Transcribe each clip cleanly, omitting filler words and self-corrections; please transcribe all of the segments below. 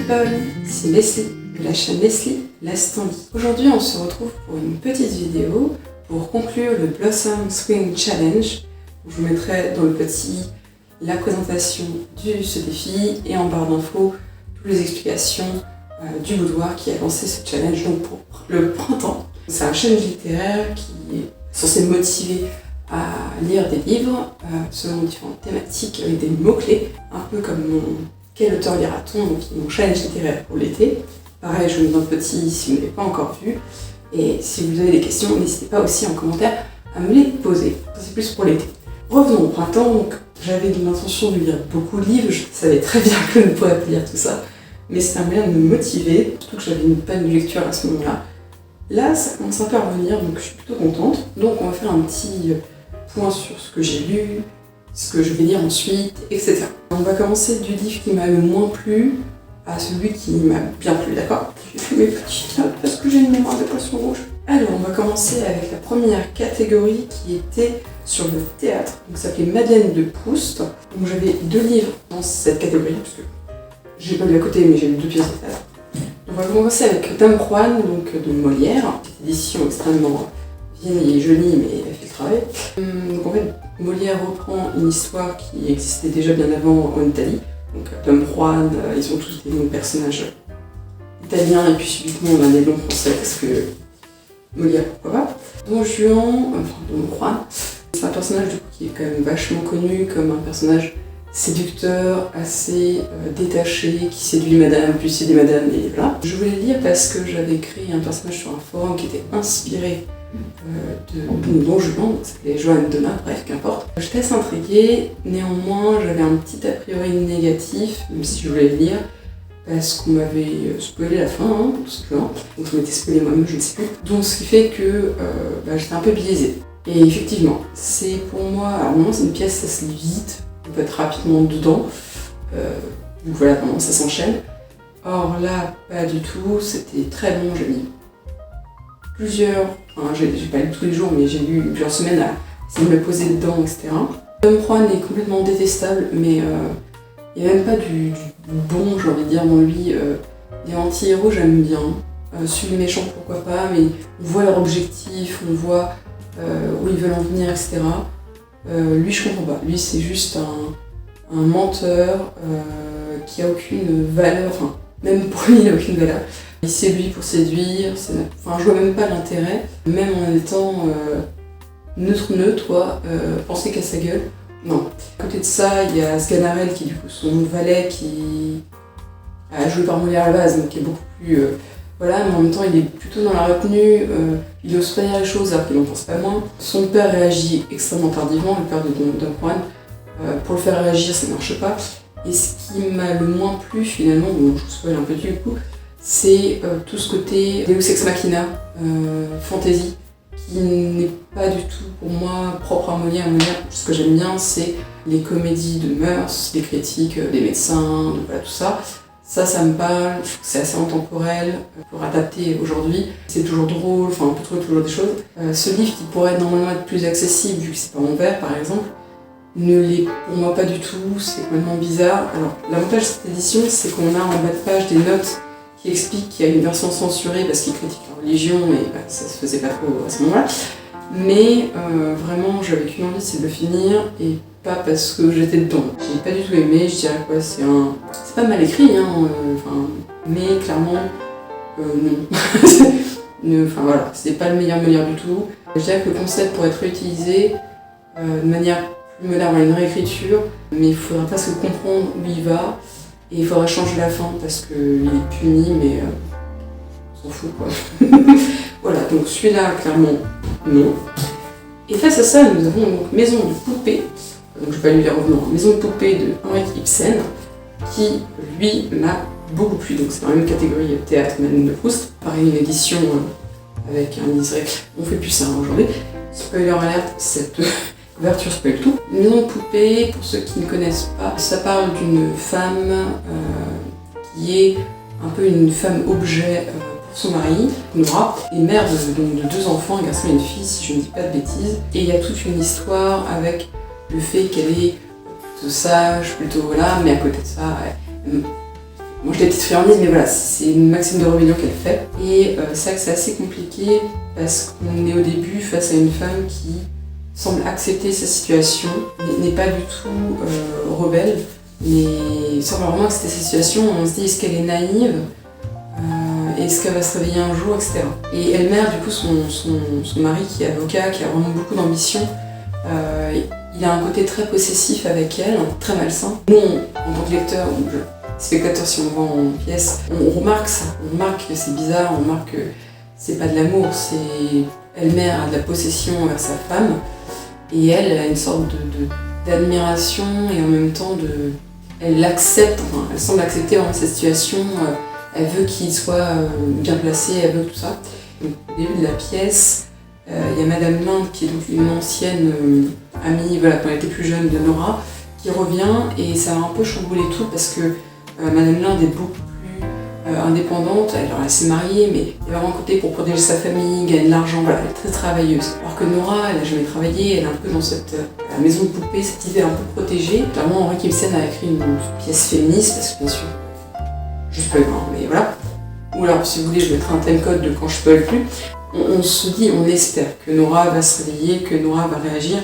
people, c'est Leslie de la chaîne Leslie Laisse ton lit. Aujourd'hui on se retrouve pour une petite vidéo pour conclure le Blossom Spring Challenge. Je vous mettrai dans le petit la présentation de ce défi et en barre d'infos toutes les explications du boudoir qui a lancé ce challenge donc pour le printemps. C'est un challenge littéraire qui est censé motiver à lire des livres selon différentes thématiques avec des mots-clés, un peu comme Quel auteur lira-t-on, donc mon challenge littéraire pour l'été. Pareil, je vous mets dans le petit si vous ne l'avez pas encore vu. Et si vous avez des questions, n'hésitez pas aussi en commentaire à me les poser. Ça c'est plus pour l'été. Revenons au printemps, donc j'avais l'intention de lire beaucoup de livres, je savais très bien que je ne pourrais pas lire tout ça, mais c'est un moyen de me motiver, surtout que j'avais une panne de lecture à ce moment-là. Là, ça commence un peu à revenir, donc je suis plutôt contente. Donc on va faire un petit point sur ce que j'ai lu, ce que je vais lire ensuite, etc. On va commencer du livre qui m'a le moins plu à celui qui m'a bien plu, d'accord? J'ai fait mes petites notes parce que j'ai une mémoire de poisson rouge. Alors, on va commencer avec la première catégorie qui était sur le théâtre. Donc, ça s'appelait Madeleine de Proust. Donc, j'avais 2 livres dans cette catégorie parce que j'ai pas lu à côté, mais j'ai lu 2 pièces de théâtre. On va commencer avec Dom Juan, donc de Molière. Cette édition extrêmement vieille et jolie, mais elle fait le travail. Donc, en fait, Molière reprend une histoire qui existait déjà bien avant en Italie. Donc Dom Juan, ils sont tous des noms de personnages italiens et puis subitement on a des noms français parce que Molière, pourquoi pas. Don Juan, c'est un personnage du coup, qui est quand même vachement connu comme un personnage séducteur, assez détaché, qui séduit madame, puis séduit madame et voilà. Je voulais le lire parce que j'avais créé un personnage sur un forum qui était inspiré de Don Juan, c'était Johanne Donat, bref, qu'importe. J'étais assez intriguée, néanmoins j'avais un petit a priori négatif, même si je voulais le lire, parce qu'on m'avait spoilé la fin, tout simplement. Donc je m'étais spoilé moi-même, je ne sais plus. Donc ce qui fait que j'étais un peu biaisée. Et effectivement, c'est pour moi, alors normalement c'est une pièce, ça se lit vite, on peut être rapidement dedans. Donc voilà, vraiment ça s'enchaîne. Or là, pas du tout, c'était très long, j'ai mis j'ai pas lu tous les jours, mais j'ai lu plusieurs semaines à essayer de me poser dedans, etc. Dom Juan est complètement détestable, mais il n'y a même pas du bon, j'ai envie de dire, dans lui. Les anti-héros, j'aime bien. Celui des méchants, pourquoi pas, mais on voit leur objectif, on voit où ils veulent en venir, etc. Lui, je comprends pas. Lui, c'est juste un menteur qui a aucune valeur, enfin, même pour lui, il n'a aucune valeur. Il séduit pour séduire, je vois même pas l'intérêt, même en étant neutre, penser qu'à sa gueule. Non. À côté de ça, il y a Sganarelle qui est du coup son valet qui a joué par Molière à la base, donc qui est beaucoup plus... mais en même temps il est plutôt dans la retenue, il ose pas dire les choses alors qu'il n'en pense pas moins. Son père réagit extrêmement tardivement, le père de Dom Juan. Pour le faire réagir, ça ne marche pas. Et ce qui m'a le moins plu finalement, bon je vous spoil un peu du coup, c'est tout ce côté Deus Ex Machina, fantasy, qui n'est pas du tout pour moi propre à Molière. Molière, ce que j'aime bien, c'est les comédies de mœurs, les critiques des médecins, voilà, tout ça. Ça me parle, je trouve que c'est assez intemporel pour adapter aujourd'hui. C'est toujours drôle, on peut trouver toujours des choses. Ce livre qui pourrait normalement être plus accessible, vu que c'est pas en vers par exemple, ne l'est pour moi pas du tout, c'est complètement bizarre. Alors, l'avantage de cette édition, c'est qu'on a en bas de page des notes qui expliquent qu'il y a une version censurée parce qu'ils critiquent la religion et ça se faisait pas trop à ce moment-là. Mais vraiment, j'avais qu'une envie, c'est de le finir et pas parce que j'étais dedans. J'ai pas du tout aimé, je dirais quoi, c'est pas mal écrit, mais clairement, non. Voilà, c'est pas le meilleur du tout. Je dirais que le concept pourrait être réutilisé de manière plus moderne, une réécriture, mais il faudra presque comprendre où il va. Et il faudra changer la fin parce qu'il est puni, mais on s'en fout quoi. Voilà, donc celui-là, clairement, non. Et face à ça, nous avons donc Maison de poupée, donc je vais pas lui dire revenant, Maison de poupée de Henrik Ibsen, qui lui m'a beaucoup plu. Donc c'est dans la même catégorie théâtre, Madeleine de Proust. Pareil, une édition avec un liseré. On fait plus ça aujourd'hui. Spoiler alert, cette couverture spoil tout. Une maison de poupée, pour ceux qui ne connaissent pas, ça parle d'une femme qui est un peu une femme objet pour son mari, Nora, et mère de 2 enfants, un garçon et une fille, si je ne dis pas de bêtises. Et il y a toute une histoire avec le fait qu'elle est plutôt sage, plutôt voilà, mais à côté de ça, Moi je l'ai petite friandise, mais voilà, c'est une maxime de rébellion qu'elle fait. Et c'est vrai que c'est assez compliqué parce qu'on est au début face à une femme qui semble accepter sa situation, n'est pas du tout rebelle, mais semble vraiment accepter sa situation. On se dit, est-ce qu'elle est naïve, est-ce qu'elle va se réveiller un jour, etc. Et Elmer, du coup, son mari qui est avocat, qui a vraiment beaucoup d'ambition, il a un côté très possessif avec elle, très malsain. Nous, en tant que lecteur, spectateur, si on va en pièce, on remarque ça, on remarque que c'est bizarre, on remarque que c'est pas de l'amour, c'est Elmer a de la possession envers sa femme, et elle a une sorte d'admiration et en même temps elle l'accepte, enfin, elle semble accepter vraiment cette situation, elle veut qu'il soit bien placé, elle veut tout ça. Donc, au début de la pièce, il y a Madame Linde qui est donc une ancienne amie, voilà, quand elle était plus jeune de Nora, qui revient et ça va un peu chambouler tout parce que Madame Linde est beaucoup plus indépendante, elle s'est mariée mais il y a vraiment un côté pour protéger sa famille, gagner de l'argent, voilà, elle est très travailleuse. Alors que Nora, elle n'a jamais travaillé, elle est un peu dans cette maison de poupée, cette idée un peu protégée. Clairement, Henri Ibsen a écrit une pièce féministe parce que bien sûr, je spoil pas, mais voilà. Ou alors si vous voulez, je mettrai un timecode de quand je spoil plus. On se dit, on espère que Nora va se réveiller, que Nora va réagir,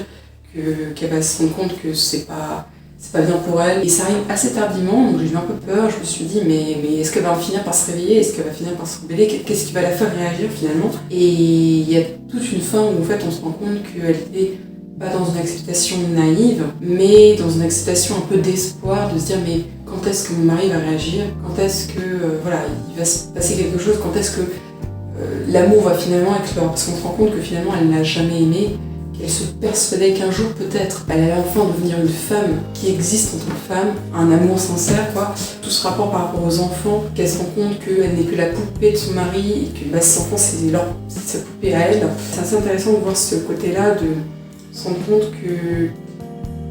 qu'elle va se rendre compte que c'est pas bien pour elle. Et ça arrive assez tardivement, donc j'ai eu un peu peur, je me suis dit, mais est-ce qu'elle va finir par se réveiller, est-ce qu'elle va finir par se rebeller, qu'est-ce qui va la faire réagir finalement? Et il y a toute une fin où en fait on se rend compte qu'elle est pas dans une acceptation naïve, mais dans une acceptation un peu d'espoir, de se dire mais quand est-ce que mon mari va réagir, quand est-ce que voilà, il va se passer quelque chose, quand est-ce que l'amour va finalement éclore, parce qu'on se rend compte que finalement elle n'a jamais aimé, qu'elle se persuadait qu'un jour peut-être elle allait enfin devenir une femme qui existe en tant que femme, un amour sincère quoi. Tout ce rapport par rapport aux enfants, qu'elle se rend compte qu'elle n'est que la poupée de son mari et que ses enfants c'est sa poupée à elle. C'est assez intéressant de voir ce côté-là, de se rendre compte que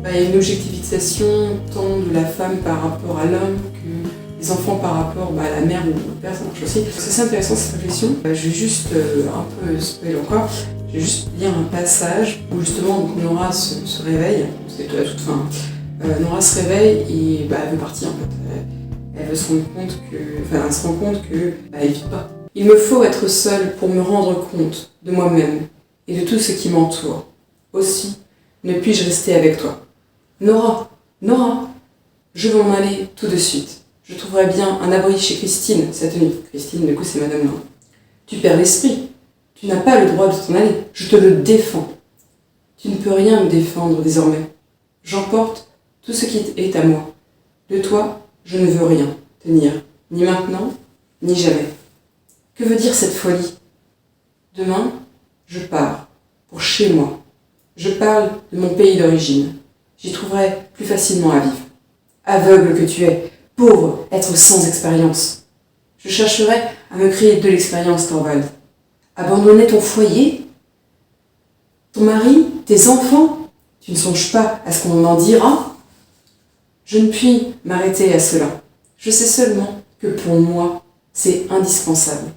y a une objectivisation tant de la femme par rapport à l'homme que les enfants par rapport à la mère ou au père, ça marche aussi. C'est assez intéressant cette réflexion. Je vais juste un peu spoiler encore. Je vais juste lire un passage où justement donc, Nora se réveille, c'est à toute fin. Nora se réveille et elle veut partir en fait. Elle veut se rendre compte elle se rend compte que elle vit pas. Il me faut être seule pour me rendre compte de moi-même et de tout ce qui m'entoure. Aussi, ne puis-je rester avec toi. Nora, je veux m'en aller tout de suite. Je trouverai bien un abri chez Christine cette nuit. Christine, du coup, c'est Madame Linde. Tu perds l'esprit. Tu n'as pas le droit de t'en aller. Je te le défends. Tu ne peux rien me défendre désormais. J'emporte tout ce qui est à moi. De toi, je ne veux rien tenir, ni maintenant, ni jamais. Que veut dire cette folie? Demain, je pars, pour chez moi. Je parle de mon pays d'origine. J'y trouverai plus facilement à vivre. Aveugle que tu es, pauvre être sans expérience. Je chercherai à me créer de l'expérience, Thorvald. Abandonner ton foyer, ton mari, tes enfants, tu ne songes pas à ce qu'on en dira? Je ne puis m'arrêter à cela. Je sais seulement que pour moi, c'est indispensable.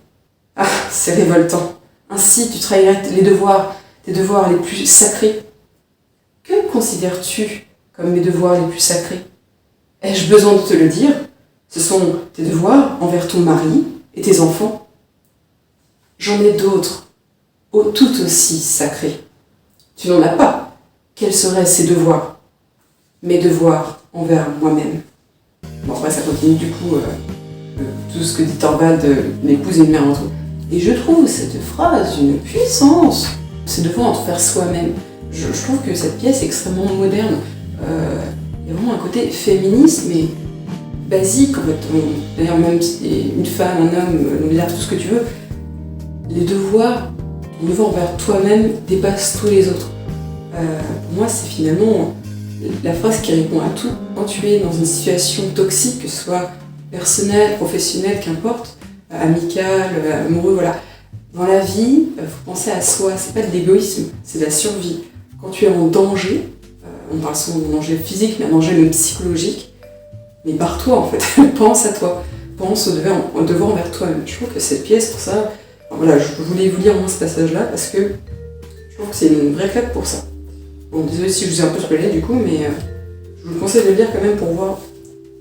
Ah, c'est révoltant. Ainsi, tu trahirais tes devoirs les plus sacrés. Que considères-tu comme mes devoirs les plus sacrés? Ai-je besoin de te le dire? Ce sont tes devoirs envers ton mari et tes enfants. J'en ai d'autres, tout aussi sacrés. Tu n'en as pas. Quels seraient ces devoirs? Mes devoirs envers moi-même. Bon, après, ça continue du coup, tout ce que dit Thorvald, une épouse et une mère entre eux. Et je trouve cette phrase d'une puissance. Ces devoirs envers soi-même. Je trouve que cette pièce est extrêmement moderne. Il y a vraiment un côté féministe, mais basique en fait. D'ailleurs, même si c'est une femme, un homme, tout ce que tu veux, les devoirs, ton devoir envers toi-même dépasse tous les autres. Pour moi, c'est finalement la phrase qui répond à tout. Quand tu es dans une situation toxique, que ce soit personnelle, professionnelle, qu'importe, amicale, amoureux, voilà. Dans la vie, il faut penser à soi, c'est pas de l'égoïsme, c'est de la survie. Quand tu es en danger, on parle souvent de danger physique, mais un danger même psychologique, mais barre-toi en fait, pense à toi, pense au devoir envers toi-même. Je trouve que cette pièce, pour ça, voilà, je voulais vous lire au moins ce passage-là parce que je trouve que c'est une vraie claque pour ça. Bon, désolé si je vous ai un peu spoilé du coup, mais je vous conseille de le lire quand même pour voir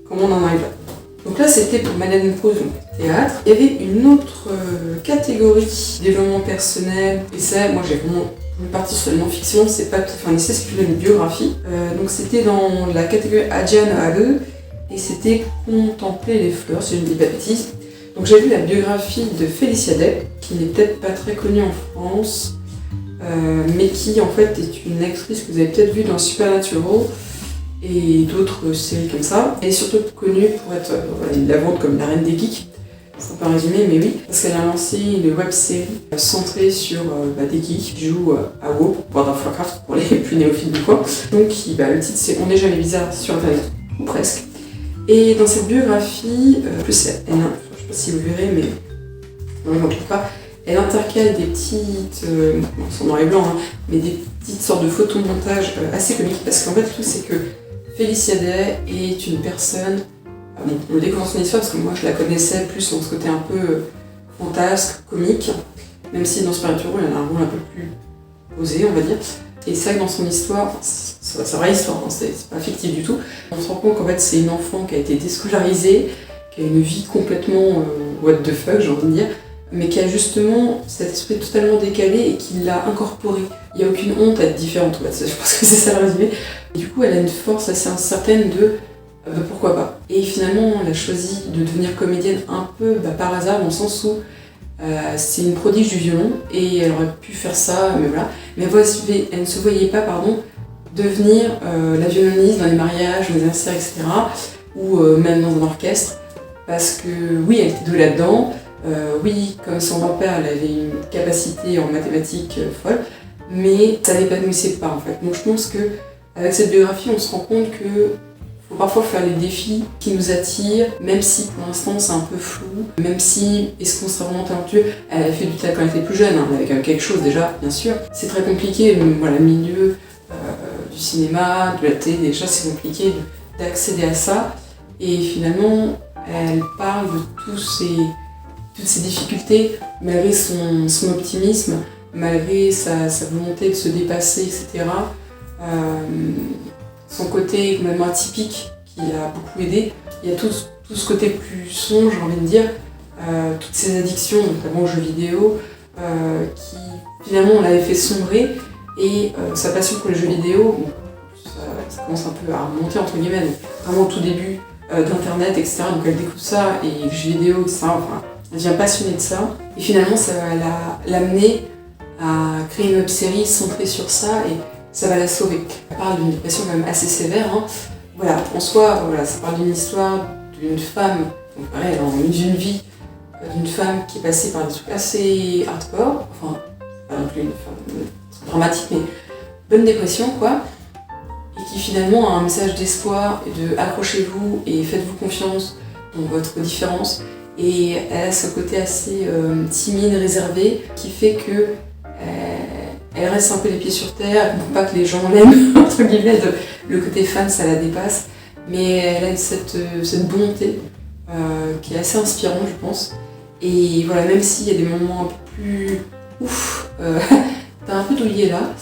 comment on en arrive là. Donc là, c'était pour Madeleine Proust, donc théâtre. Il y avait une autre catégorie, développement personnel. Et ça, moi, j'ai vraiment voulu partir sur la non-fiction. C'est pas tout à fait un essai, c'est plutôt une biographie. Donc c'était dans la catégorie Adjan Halle. Et c'était Contempler les fleurs, si je ne dis pas de bêtises. Donc j'ai vu la biographie de Félicia Day, qui n'est peut-être pas très connue en France, mais qui en fait est une actrice que vous avez peut-être vue dans Supernatural et d'autres séries comme ça. Elle est surtout connue pour être la vente comme la reine des geeks, c'est pas résumé, mais oui, parce qu'elle a lancé une web-série centrée sur des geeks qui jouent à WoW, World of Warcraft pour les plus néophiles du coin. Donc le titre c'est On n'est jamais bizarre sur internet, ou presque. Et dans cette biographie, plus elle, je ne sais pas si vous verrez, mais en tout cas, elle intercale des petites, c'est en noir et blanc, hein, mais des petites sortes de photomontages assez comiques, parce qu'en fait, le truc c'est que Félicia Day est une personne, on le découvre dans son histoire, parce que moi je la connaissais plus dans ce côté un peu fantasque, comique, même si dans Supernatural elle a un rôle un peu plus posé, on va dire. Et c'est vrai que dans son histoire, c'est sa vraie histoire, hein, c'est pas fictif du tout. On se rend compte qu'en fait c'est une enfant qui a été déscolarisée, qui a une vie complètement what the fuck, j'ai envie de dire, mais qui a justement cet esprit totalement décalé et qui l'a incorporé. Il n'y a aucune honte à être différente, je pense que c'est ça le résumé. Et du coup elle a une force assez incertaine de pourquoi pas. Et finalement elle a choisi de devenir comédienne un peu par hasard, dans le sens où c'est une prodige du violon et elle aurait pu faire ça, mais voilà. Mais elle ne se voyait pas, devenir la violoniste dans les mariages, dans les anniversaires, etc. Ou même dans un orchestre. Parce que oui, elle était douée là-dedans. Oui, comme son grand-père, elle avait une capacité en mathématiques folle. Mais ça l'épanouissait pas en fait. Donc je pense qu'avec cette biographie, on se rend compte que faut parfois faire les défis qui nous attirent, même si pour l'instant c'est un peu flou, même si est-ce qu'on serait vraiment talentueux. Elle avait fait du théâtre quand elle était plus jeune, hein, elle avait quand même quelque chose déjà, bien sûr. C'est très compliqué, le milieu du cinéma, de la télé, déjà c'est compliqué d'accéder à ça. Et finalement, elle parle de toutes ces difficultés, malgré son optimisme, malgré sa volonté de se dépasser, etc. Son côté complètement atypique qui l'a beaucoup aidé. Il y a tout ce côté plus sombre, j'ai envie de dire, toutes ces addictions, notamment aux jeux vidéo, qui finalement l'avaient fait sombrer, et sa passion pour les jeux vidéo, ça commence un peu à remonter entre guillemets, donc vraiment au tout début d'internet, etc. Donc elle découvre ça, et les jeux vidéo, etc. Enfin, elle devient passionnée de ça, et finalement ça va l'amener à créer une web-série centrée sur ça, et ça va la sauver. Elle parle d'une dépression quand même assez sévère, hein. Voilà, en soi, ça parle d'une histoire d'une femme, donc pareil, d'une vie d'une femme qui est passée par des trucs assez hardcore, enfin, pas non plus une femme dramatique, mais bonne dépression, quoi, et qui finalement a un message d'espoir et de accrochez-vous et faites-vous confiance dans votre différence. Et elle a ce côté assez timide, réservé, qui fait que elle reste un peu les pieds sur terre, pour pas que les gens l'aiment, entre guillemets, le côté fan, ça la dépasse. Mais elle a cette bonté qui est assez inspirante, je pense. Et voilà, même s'il y a des moments un peu plus ouf, t'as un peu douillé là,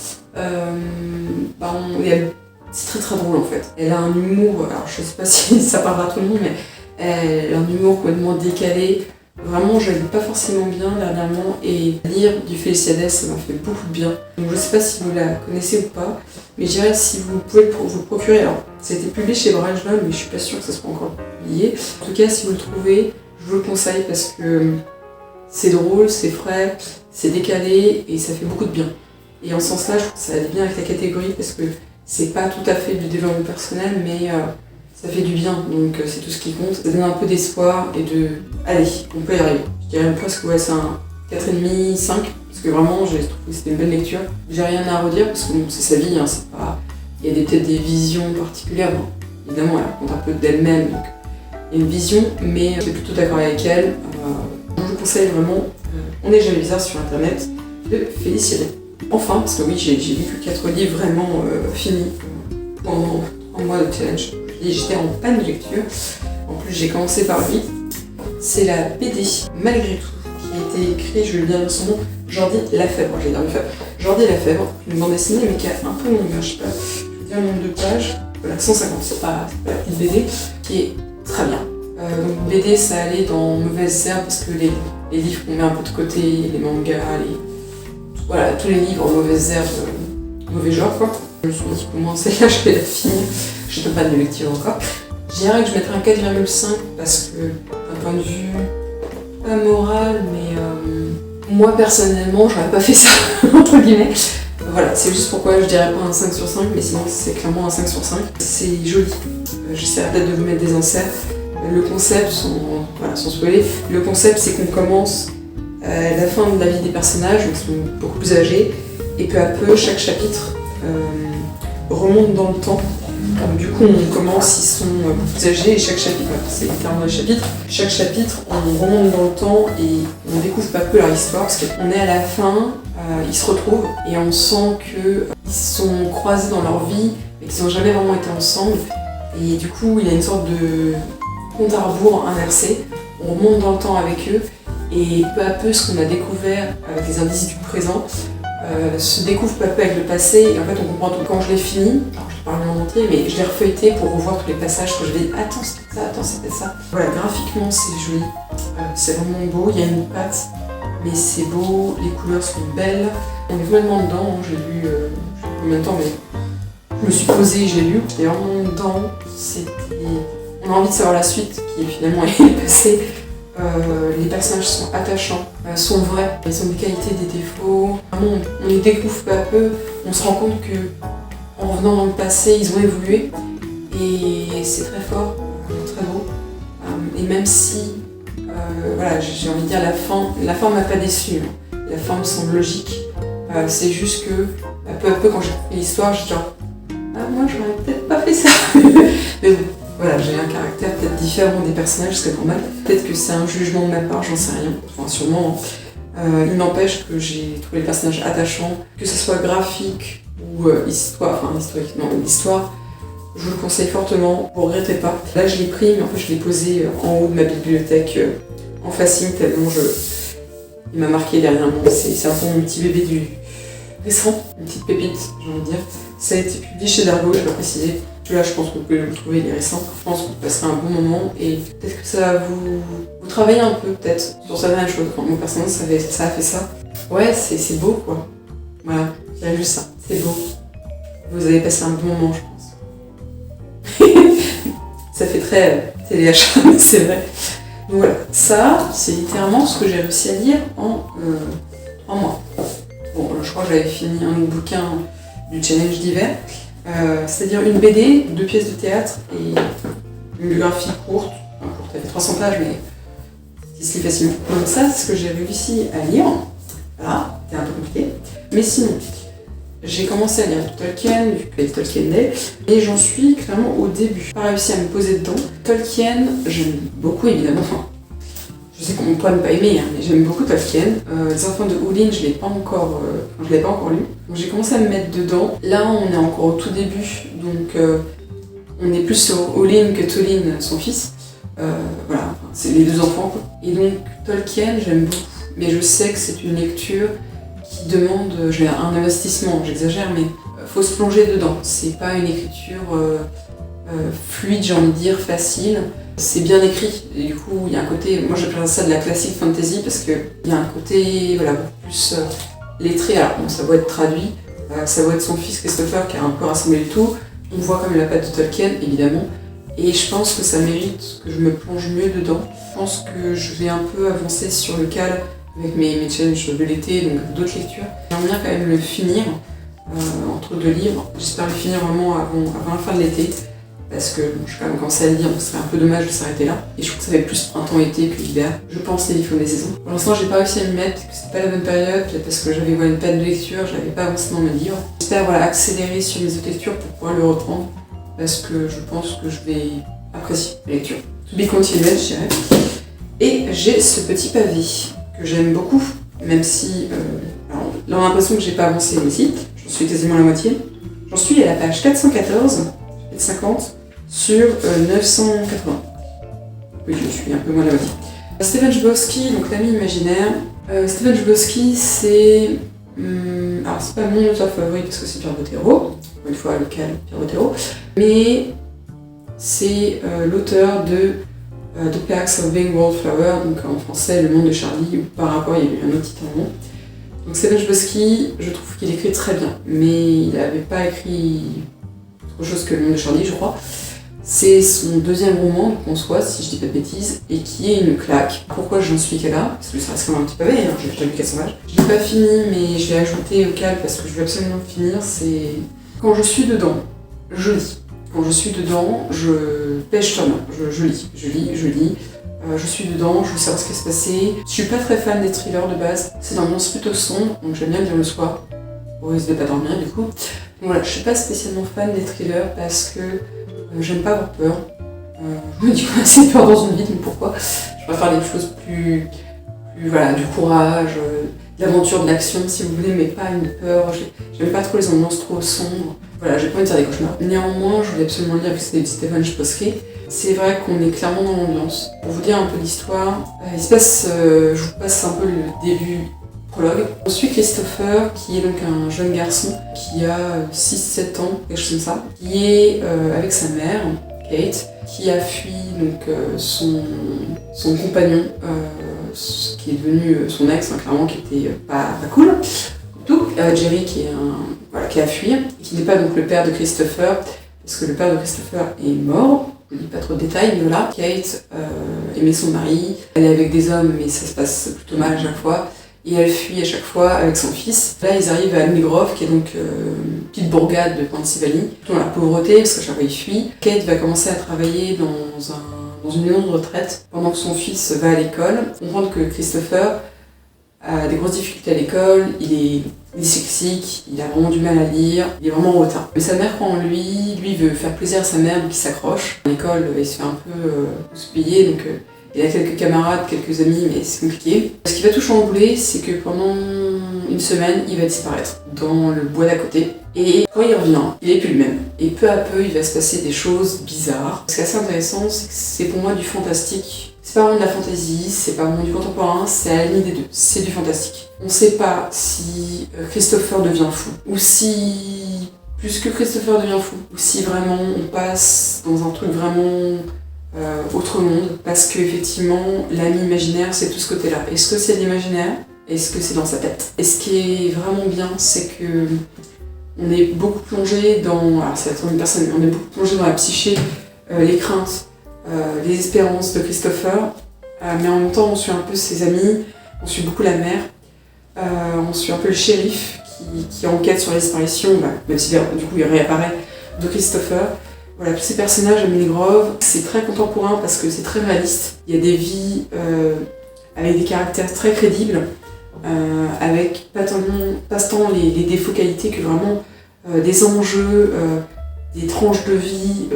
c'est très très drôle en fait. Elle a un humour, alors je sais pas si ça parlera à tout le monde, mais elle a un humour complètement décalé. Vraiment, je ne lis pas forcément bien dernièrement, et lire du Félicia Day, ça m'a fait beaucoup de bien. Donc je ne sais pas si vous la connaissez ou pas, mais je dirais si vous pouvez vous procurer. Alors, ça a été publié chez Brajlon, mais je suis pas sûre que ça soit encore publié. En tout cas, si vous le trouvez, je vous le conseille parce que c'est drôle, c'est frais, c'est décalé et ça fait beaucoup de bien. Et en ce sens-là, je trouve que ça allait bien avec la catégorie parce que c'est pas tout à fait du développement personnel, mais ça fait du bien, donc c'est tout ce qui compte. Ça donne un peu d'espoir et de... Allez, on peut y arriver. Je dirais presque c'est un 4,5, 5, parce que vraiment j'ai trouvé que c'était une bonne lecture. J'ai rien à redire parce que c'est sa vie, hein, c'est pas... Il y a peut-être des visions particulières, bon, évidemment elle raconte un peu d'elle-même, donc il y a une vision, mais je suis plutôt d'accord avec elle. Je vous conseille vraiment On n'est jamais bizarre sur internet de Félicia Day. Enfin, parce que oui, j'ai lu que 4 livres vraiment finis pendant 3 mois de challenge. J'étais en panne de lecture. En plus, j'ai commencé par lui. C'est la BD, malgré tout, qui a été écrite, je vais le dire son nom, Jordi Lafèvre. J'ai dit Lafèvre. Jordi Lafèvre, une bande dessinée, mais qui a un peu longue, je sais pas, je vais dire le nombre de pages. Voilà, 150, c'est pas la petite BD, qui est très bien. Donc BD, ça allait dans mauvaises herbes parce que les livres qu'on met un peu de côté, les mangas, voilà, tous les livres en mauvaises herbes, mauvais genre quoi. Je me suis dit qu'au moins celle-là, je vais la finir. Je n'ai pas de lecture encore. Je dirais que je mettrais un 4,5 parce que d'un point de vue pas moral, mais moi personnellement, j'aurais pas fait ça, entre guillemets. Voilà, c'est juste pourquoi je dirais pas un 5 sur 5, mais sinon c'est clairement un 5 sur 5. C'est joli. J'essaierai peut-être de vous mettre des inserts. Le concept, sans spoiler, le concept c'est qu'on commence à la fin de la vie des personnages, donc ils sont beaucoup plus âgés, et peu à peu, chaque chapitre remonte dans le temps. Donc, du coup, on commence, ils sont plus âgés, et chaque chapitre, c'est littéralement les chapitres, chaque chapitre, on remonte dans le temps et on découvre pas peu leur histoire, parce qu'on est à la fin, ils se retrouvent, et on sent qu'ils se sont croisés dans leur vie, mais qu'ils n'ont jamais vraiment été ensemble, et du coup, il y a une sorte de compte à rebours inversé, on remonte dans le temps avec eux, et peu à peu, ce qu'on a découvert avec les indices du présent, se découvre peu à peu avec le passé, et en fait on comprend tout. Quand je l'ai fini, alors je te parle en entier, mais je l'ai refeuilleté pour revoir tous les passages que je vais dire attends c'était ça. Voilà, graphiquement c'est joli, c'est vraiment beau, il y a une patte, mais c'est beau, les couleurs sont belles. On est vraiment dedans, j'ai lu, je sais pas combien de temps, mais je me suis posée, j'ai lu, j'étais vraiment dedans, on a envie de savoir la suite qui finalement est passée. Les personnages sont attachants, sont vrais, ils ont des qualités, des défauts. Vraiment, on les découvre peu à peu, on se rend compte que en revenant dans le passé, ils ont évolué et c'est très fort, très beau. Et même si, voilà, j'ai envie de dire la fin m'a pas déçue. La fin me semble logique. C'est juste que peu à peu, quand j'ai compris l'histoire, je dis genre moi j'aurais peut-être pas fait ça. Mais bon. Voilà, j'ai un caractère peut-être différent des personnages, ce qui est normal. Peut-être que c'est un jugement de ma part, j'en sais rien. Enfin, sûrement. Il n'empêche que j'ai trouvé les personnages attachants, que ce soit graphique ou histoire, l'histoire, je vous le conseille fortement, vous ne regrettez pas. Là, je l'ai pris, mais en fait, je l'ai posé en haut de ma bibliothèque en facing, tellement il m'a marqué derrière moi. C'est un peu mon petit bébé du récent, une petite pépite, j'ai envie de dire. Ça a été publié chez Dargo, je vais pas préciser. Là, je pense que vous pouvez le trouver, il est récent. Je pense que vous passerez un bon moment et peut-être que ça va vous travailler un peu, peut-être, sur certaines choses. Enfin, moi, personnellement, ça a fait ça. Ouais, c'est beau, quoi. Voilà, j'ai lu ça. C'est beau. Vous avez passé un bon moment, je pense. Ça fait très téléachat, mais c'est vrai. Donc voilà, ça, c'est littéralement ce que j'ai réussi à lire en 3 mois. Bon, je crois que j'avais fini un autre bouquin du challenge d'hiver. C'est-à-dire une BD, 2 pièces de théâtre et une biographie courte, elle fait 300 pages mais qui se lit facilement. Donc ça, c'est ce que j'ai réussi à lire. Voilà, c'était un peu compliqué. Mais sinon, j'ai commencé à lire Tolkien, vu que c'est Tolkien Day, et j'en suis clairement au début. J'ai pas réussi à me poser dedans. Tolkien, j'aime beaucoup évidemment. Enfin, je sais qu'on peut ne pas aimer, hein, mais j'aime beaucoup Tolkien. Les Enfants de Húrin, je l'ai pas encore lu. Donc j'ai commencé à me mettre dedans. Là, on est encore au tout début, donc on est plus sur Húrin que Tolkien, son fils. Voilà, c'est les 2 enfants, quoi. Et donc Tolkien, j'aime beaucoup, mais je sais que c'est une lecture qui demande un investissement, j'exagère, mais faut se plonger dedans. C'est pas une écriture fluide, j'ai envie de dire, facile. C'est bien écrit, et du coup il y a un côté, moi j'appelle ça de la classique fantasy parce qu'il y a un côté voilà, plus lettré. Alors bon, ça doit être traduit, ça doit être son fils Christopher qui a un peu rassemblé le tout. On voit comme la patte de Tolkien évidemment, et je pense que ça mérite que je me plonge mieux dedans. Je pense que je vais un peu avancer sur le cal avec mes challenges de l'été, donc d'autres lectures. J'aimerais bien quand même le finir entre 2 livres. J'espère le finir vraiment avant la fin de l'été. Parce que je vais quand même commencer à le lire, donc ce serait un peu dommage de s'arrêter là. Et je trouve que ça fait plus printemps-été que l'hiver. Je pense les livres des saisons. Pour l'instant, j'ai pas réussi à m'y mettre, parce que c'était pas la bonne période, peut-être parce que j'avais une peine de lecture, je n'avais pas avancé dans mes livres. J'espère accélérer sur mes autres lectures pour pouvoir le reprendre, parce que je pense que je vais apprécier la lecture. To be continued, je dirais. Et j'ai ce petit pavé que j'aime beaucoup, même si alors, là on a l'impression que j'ai pas avancé aussi. J'en suis quasiment à la moitié. J'en suis à la page 414, 50. Sur 980. Oui, je suis un peu moins la moitié. Stephen Chbosky, donc l'ami imaginaire. Stephen Chbosky, c'est... alors, c'est pas mon auteur favori parce que c'est Pierre Bottero. Une fois, le cal Pierre Bottero. Mais c'est l'auteur de The Perks of Being Wallflower, donc en français Le Monde de Charlie, ou par rapport il y a eu un autre titre avant. Donc Steven Chbosky, je trouve qu'il écrit très bien, mais il n'avait pas écrit autre chose que Le Monde de Charlie, je crois. C'est son deuxième roman, en soi, si je dis pas de bêtises, et qui est une claque. Pourquoi j'en suis qu'à là? Parce que ça reste quand même un petit pavé, hein, j'ai déjà lu 400 pages. Je l'ai pas fini, mais je l'ai ajouté au calme parce que je veux absolument le finir. C'est quand je suis dedans, je lis. Quand je suis dedans, je pêche sur main, je lis. Je suis dedans, je veux savoir ce qui va se passer. Je suis pas très fan des thrillers de base, c'est une ambiance plutôt sombre, donc j'aime bien lire le soir, au risque de pas dormir du coup. Donc voilà, je suis pas spécialement fan des thrillers parce que j'aime pas avoir peur. Je me dis qu'on a assez peur dans une vie, donc pourquoi? Je préfère des choses plus voilà, du courage, de l'aventure, de l'action si vous voulez, mais pas une peur. J'aime pas trop les ambiances trop sombres. Voilà, j'ai pas envie de faire des cauchemars. Néanmoins, je voulais absolument lire avec Steven Chbosky. C'est vrai qu'on est clairement dans l'ambiance. Pour vous dire un peu l'histoire, il se passe, je vous passe un peu le début prologue. On suit Christopher, qui est donc un jeune garçon qui a 6-7 ans, quelque chose comme ça, qui est avec sa mère, Kate, qui a fui donc, son compagnon, qui est devenu son ex, hein, clairement, qui était pas cool. Donc Jerry qui a fui, et qui n'est pas donc le père de Christopher, parce que le père de Christopher est mort. Je ne dis pas trop de détails, mais voilà. Kate aimait son mari, elle est avec des hommes, mais ça se passe plutôt mal à chaque fois. Et elle fuit à chaque fois avec son fils. Là, ils arrivent à Almigrove, qui est donc une petite bourgade de Pennsylvanie, dans la pauvreté, parce que chaque fois il fuit. Kate va commencer à travailler dans une maison de retraite, pendant que son fils va à l'école. On comprend que Christopher a des grosses difficultés à l'école, il est dyslexique, il a vraiment du mal à lire, il est vraiment en retard. Mais sa mère croit en lui veut faire plaisir à sa mère, donc il s'accroche. À l'école, il se fait un peu houspiller, donc il a quelques camarades, quelques amis, mais c'est compliqué. Ce qui va tout chambouler, c'est que pendant une semaine, il va disparaître dans le bois d'à côté. Et quand il revient, il est plus le même. Et peu à peu, il va se passer des choses bizarres. Ce qui est assez intéressant, c'est que c'est pour moi du fantastique. C'est pas vraiment de la fantasy, c'est pas vraiment du contemporain, c'est à la limite des deux. C'est du fantastique. On sait pas si Christopher devient fou, ou si plus que Christopher devient fou, ou si vraiment on passe dans un truc vraiment autre monde, parce que effectivement l'ami imaginaire c'est tout ce côté-là. Est-ce que c'est de l'imaginaire? Est-ce que c'est dans sa tête? Et ce qui est vraiment bien, c'est que on est beaucoup plongé dans, alors ça va être une personne, mais on est beaucoup plongé dans la psyché, les craintes, les espérances de Christopher, mais en même temps on suit un peu ses amis, on suit beaucoup la mère, on suit un peu le shérif qui enquête sur la disparition, même si du coup il réapparaît, de Christopher. Voilà, tous ces personnages à Almigrove, c'est très contemporain parce que c'est très réaliste. Il y a des vies avec des caractères très crédibles, avec pas tant les défauts qualités que vraiment des enjeux, des tranches de vie,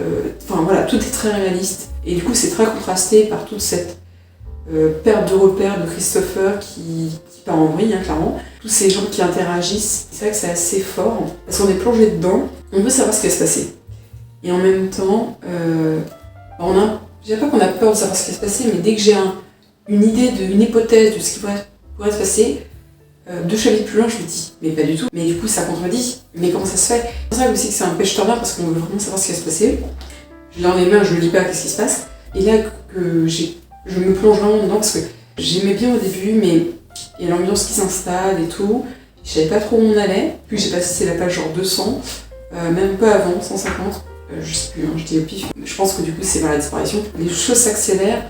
enfin voilà, tout est très réaliste. Et du coup c'est très contrasté par toute cette perte de repères de Christopher qui part en vrille, hein, clairement. Tous ces gens qui interagissent, c'est vrai que c'est assez fort, parce qu'on est plongé dedans, on veut savoir ce qui va se passer. Et en même temps, je dirais pas qu'on a peur de savoir ce qui va se passer, mais dès que j'ai une idée, une hypothèse de ce qui pourrait se passer, 2 chapitres plus loin, je me dis, mais pas du tout. Mais du coup, ça contredit. Mais comment ça se fait? C'est pour ça aussi que c'est un pêche-tourneur, parce qu'on veut vraiment savoir ce qui va se passer. Je l'ai dans les mains, je ne lis pas, qu'est-ce qui se passe. Et là, je me plonge vraiment dedans, parce que j'aimais bien au début, mais il y a l'ambiance qui s'installe et tout. Je savais pas trop où on allait. Puis j'ai passé la page genre 200, même peu avant, 150. Je sais plus, hein, je dis au pif. Je pense que du coup c'est vers la disparition. Les choses s'accélèrent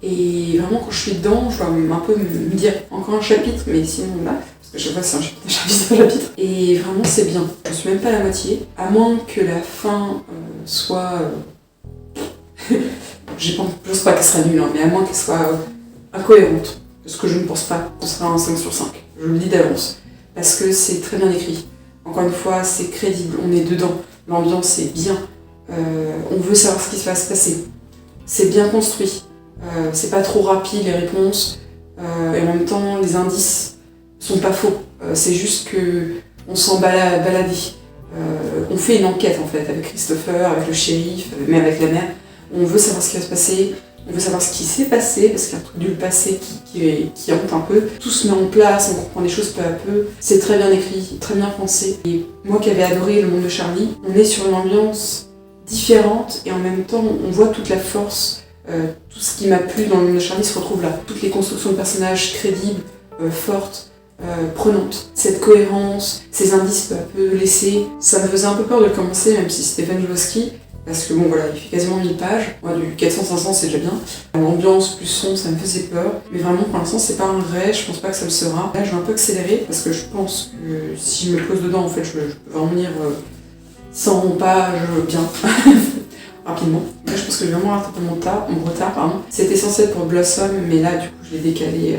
et vraiment quand je suis dedans, je dois un peu me dire encore un chapitre, mais sinon là, parce que chaque fois c'est un chapitre. Et vraiment c'est bien. Je suis même pas à la moitié, à moins que la fin soit. J'ose pas qu'elle sera nulle, hein, mais à moins qu'elle soit incohérente. Parce que je ne pense pas que ce sera un 5 sur 5. Je le dis d'avance. Parce que c'est très bien écrit. Encore une fois, c'est crédible, on est dedans. L'ambiance est bien. On veut savoir ce qui va se passer. C'est bien construit. C'est pas trop rapide les réponses. Et en même temps, les indices sont pas faux. C'est juste que on s'en balader. On fait une enquête en fait avec Christopher, avec le shérif, mais avec la mère. On veut savoir ce qui va se passer. On veut savoir ce qui s'est passé, parce qu'il y a un truc du passé qui hante un peu. Tout se met en place, on comprend les choses peu à peu. C'est très bien écrit, très bien pensé. Et moi qui avais adoré Le Monde de Charlie, on est sur une ambiance différente et en même temps on voit toute la force tout ce qui m'a plu dans le monde de Charlie se retrouve là. Toutes les constructions de personnages crédibles, fortes, prenantes. Cette cohérence, ces indices peu à peu laissés, ça me faisait un peu peur de le commencer, même si Stephen Chbosky, parce que bon voilà, il fait quasiment 1000 pages. Moi, du 400-500 c'est déjà bien. L'ambiance plus sombre, ça me faisait peur. Mais vraiment, pour l'instant, c'est pas un vrai, je pense pas que ça le sera. Là, je vais un peu accélérer, parce que je pense que si je me pose dedans, en fait, je peux vraiment lire 100 pages bien. Rapidement. Là, je pense que je vais vraiment rattraper mon retard. C'était censé être pour Blossom, mais là, du coup, je l'ai décalé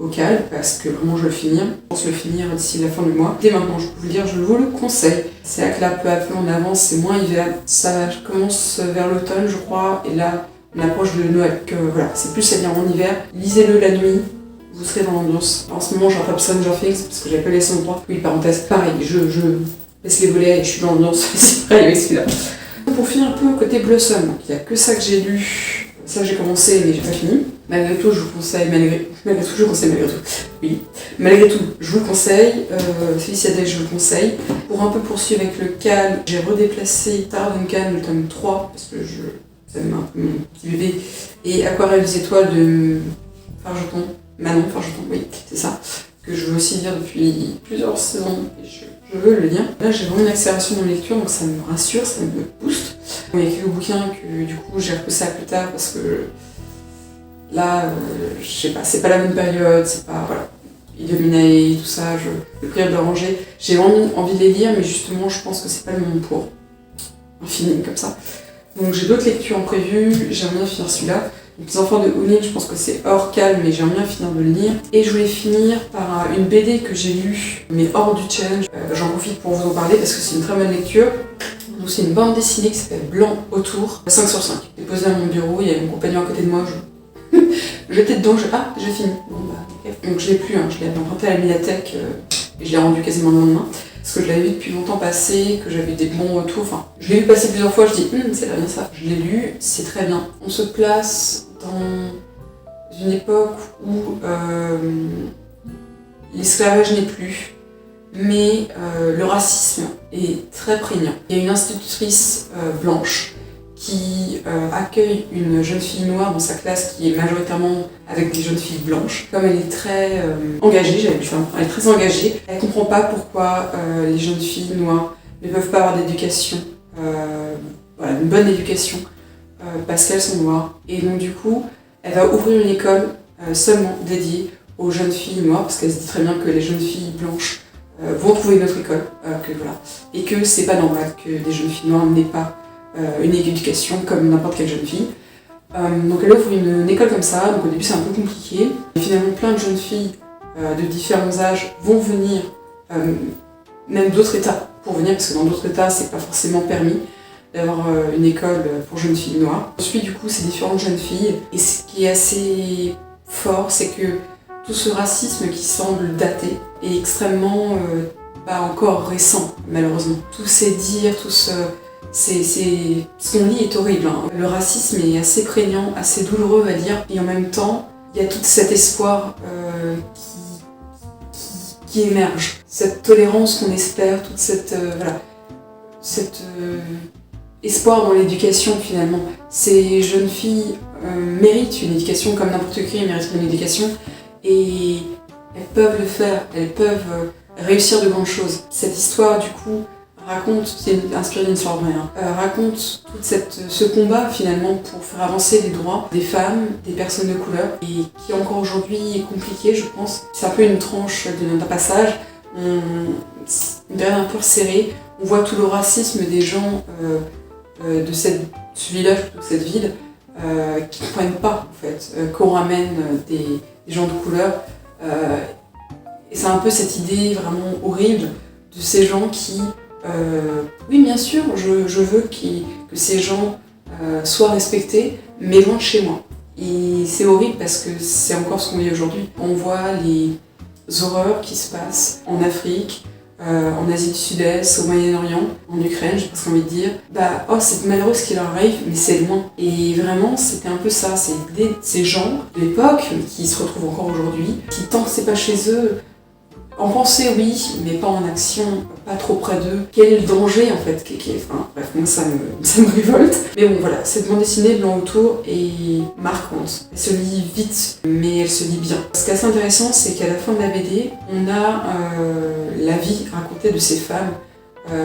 au calme, parce que vraiment, je veux le finir. Je pense le finir d'ici la fin du mois. Dès maintenant, je peux vous le dire, je vous le conseille. C'est là que là, peu à peu, on avance, c'est moins hiver. Ça commence vers l'automne, je crois, et là, on approche de Noël. Que voilà, c'est plus à lire en hiver. Lisez-le la nuit. Vous serez dans l'ambiance. En ce moment, je rattrape Stranger Things, parce que j'avais pas laissé mon droit. Oui, parenthèse, pareil, je laisse les volets et je suis dans l'ambiance. C'est pareil avec celui-là. Pour finir un peu côté Blossom, il n'y a que ça que j'ai lu, ça j'ai commencé mais j'ai pas fini. Malgré tout, je vous conseille, malgré tout, je vous le conseille, Felicia Day, je vous le conseille. Pour un peu poursuivre avec le calme, j'ai redéplacé Tara Duncan, le tome 3, parce que ça me met un peu mon petit bébé, et Aquarelle des étoiles de Manon Fargeton, oui, c'est ça, que je veux aussi lire depuis plusieurs saisons, et je veux le lire. Là, j'ai vraiment une accélération dans la lecture, donc ça me rassure, ça me booste. Il y a quelques bouquins que du coup j'ai repoussé à plus tard parce que là, je sais pas, c'est pas la même période, c'est pas, voilà, Illuminae, tout ça, le prière de ranger. J'ai vraiment envie de les lire, mais justement, je pense que c'est pas le moment pour un film comme ça. Donc j'ai d'autres lectures en prévu, j'aimerais bien finir celui-là. Les enfants de Hunin, je pense que c'est hors calme, mais j'aimerais bien finir de le lire. Et je voulais finir par une BD que j'ai lue, mais hors du challenge. J'en profite pour vous en parler parce que c'est une très bonne lecture. Donc c'est une bande dessinée qui s'appelle Blanc autour, 5 sur 5. Je l'ai posée à mon bureau, il y avait mon compagnon à côté de moi, j'étais dedans, j'ai fini. Bon bah, okay. Donc je l'ai plus, je l'avais emprunté à la médiathèque et je l'ai rendu quasiment le lendemain. Parce que je l'avais vu depuis longtemps passer, que j'avais des bons retours. Enfin, je l'ai vu passer plusieurs fois, je dis c'est très bien ça. Je l'ai lu, c'est très bien. On se place dans une époque où l'esclavage n'est plus, mais le racisme est très prégnant. Il y a une institutrice blanche qui accueille une jeune fille noire dans sa classe qui est majoritairement avec des jeunes filles blanches. Comme elle est très engagée, elle est très engagée, elle comprend pas pourquoi les jeunes filles noires ne peuvent pas avoir d'éducation, une bonne éducation, parce qu'elles sont noires. Et donc du coup, elle va ouvrir une école seulement dédiée aux jeunes filles noires, parce qu'elle se dit très bien que les jeunes filles blanches vont trouver une autre école, et que c'est pas normal que des jeunes filles noires n'aient pas une éducation comme n'importe quelle jeune fille. Donc elle ouvre une école comme ça, donc au début c'est un peu compliqué. Et finalement plein de jeunes filles de différents âges vont venir, même d'autres états pour venir, parce que dans d'autres états c'est pas forcément permis d'avoir une école pour jeunes filles noires. Ensuite du coup ces différentes jeunes filles, et ce qui est assez fort c'est que tout ce racisme qui semble daté est extrêmement encore récent malheureusement. Tous ces dires, tout ce qu'on lit est horrible. Le racisme est assez prégnant, assez douloureux à dire, et en même temps, il y a tout cet espoir qui émerge. Cette tolérance qu'on espère, toute cet espoir dans l'éducation finalement. Ces jeunes filles méritent une éducation comme n'importe qui mérite une éducation, et elles peuvent le faire, elles peuvent réussir de grandes choses. Cette histoire du coup c'est inspiré d'une histoire vraie, raconte tout ce combat finalement pour faire avancer les droits des femmes, des personnes de couleur, et qui encore aujourd'hui est compliqué je pense. C'est un peu une tranche d'un passage, une période un peu serrée, on voit tout le racisme des gens de ce village, plutôt que cette ville, qui ne comprennent pas en fait, qu'on ramène des gens de couleur. Et c'est un peu cette idée vraiment horrible de ces gens qui oui, bien sûr, je veux que ces gens soient respectés, mais loin de chez moi. Et c'est horrible parce que c'est encore ce qu'on vit aujourd'hui. On voit les horreurs qui se passent en Afrique, en Asie du Sud-Est, au Moyen-Orient, en Ukraine, j'ai presque envie de dire. C'est malheureux ce qui leur arrive, mais c'est loin. Et vraiment, c'était un peu ça, c'est ces gens de l'époque qui se retrouvent encore aujourd'hui, qui tant que c'est pas chez eux, En pensée, oui, mais pas en action, pas trop près d'eux. Quel est le danger en fait? Enfin, bref, moi ça me révolte. Mais bon voilà, cette bande dessinée blanc autour est marquante. Elle se lit vite, mais elle se lit bien. Ce qui est assez intéressant, c'est qu'à la fin de la BD, on a la vie racontée de ces femmes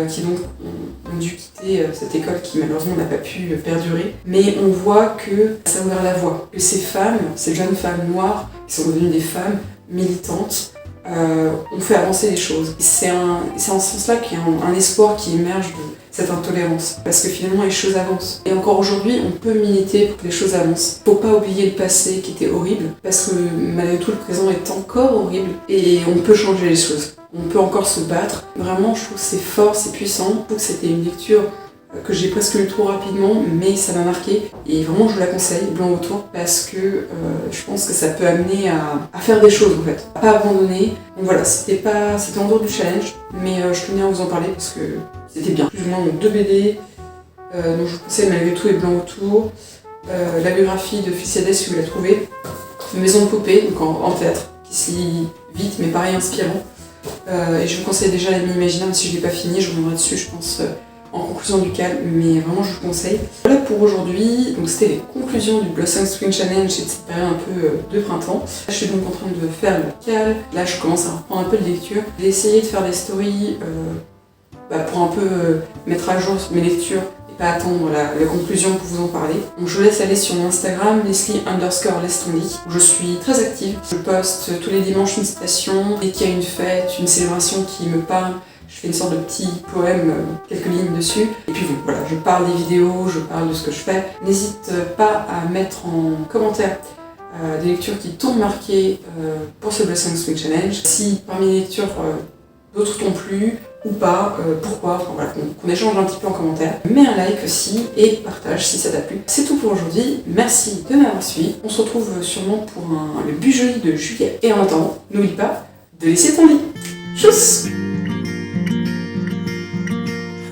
qui donc ont dû quitter cette école qui malheureusement n'a pas pu perdurer. Mais on voit que ça a ouvert la voie, que ces femmes, ces jeunes femmes noires, qui sont devenues des femmes militantes, ont fait avancer les choses. C'est en ce sens-là qu'il y a un espoir qui émerge de cette intolérance, parce que finalement les choses avancent. Et encore aujourd'hui, on peut militer pour que les choses avancent. Faut pas oublier le passé qui était horrible, parce que malgré tout, le présent est encore horrible, et on peut changer les choses. On peut encore se battre. Vraiment, je trouve que c'est fort, c'est puissant. Je trouve que c'était une lecture que j'ai presque lu trop rapidement, mais ça m'a marqué. Et vraiment, je vous la conseille, blanc autour, parce que je pense que ça peut amener à faire des choses, en fait. À pas abandonner. Donc voilà, c'était en dehors du challenge, mais je tenais à vous en parler parce que c'était bien. Plus ou moins 2 BD, donc je vous conseille malgré tout et blanc autour. La biographie de Felicia si vous la trouvez. Maison de poupée, donc en théâtre, qui se lit vite, mais pareil, inspirant. Et je vous conseille déjà l'ami imaginaire, même si je ne l'ai pas fini, je reviendrai dessus, je pense, en conclusion du CAL, mais vraiment je vous conseille. Voilà pour aujourd'hui, donc c'était les conclusions du Blossom Spring Challenge et de cette période un peu de printemps. Là, je suis donc en train de faire le CAL, là je commence à reprendre un peu de lecture. J'ai essayé de faire des stories pour un peu mettre à jour mes lectures et pas attendre la conclusion pour vous en parler. Donc je vous laisse aller sur mon Instagram, Leslie_Lestonly, où je suis très active. Je poste tous les dimanches une citation, dès qu'il y a une fête, une célébration qui me parle, je fais une sorte de petit poème, quelques lignes dessus. Et puis bon, voilà, je parle des vidéos, je parle de ce que je fais. N'hésite pas à mettre en commentaire des lectures qui t'ont marqué pour ce Blossom Spring Challenge. Si parmi les lectures, d'autres t'ont plu ou pas, pourquoi, enfin voilà, qu'on échange un petit peu en commentaire. Mets un like aussi et partage si ça t'a plu. C'est tout pour aujourd'hui, merci de m'avoir suivi. On se retrouve sûrement pour le but joli de juillet. Et en attendant, n'oublie pas de laisser ton lit. Tchuss!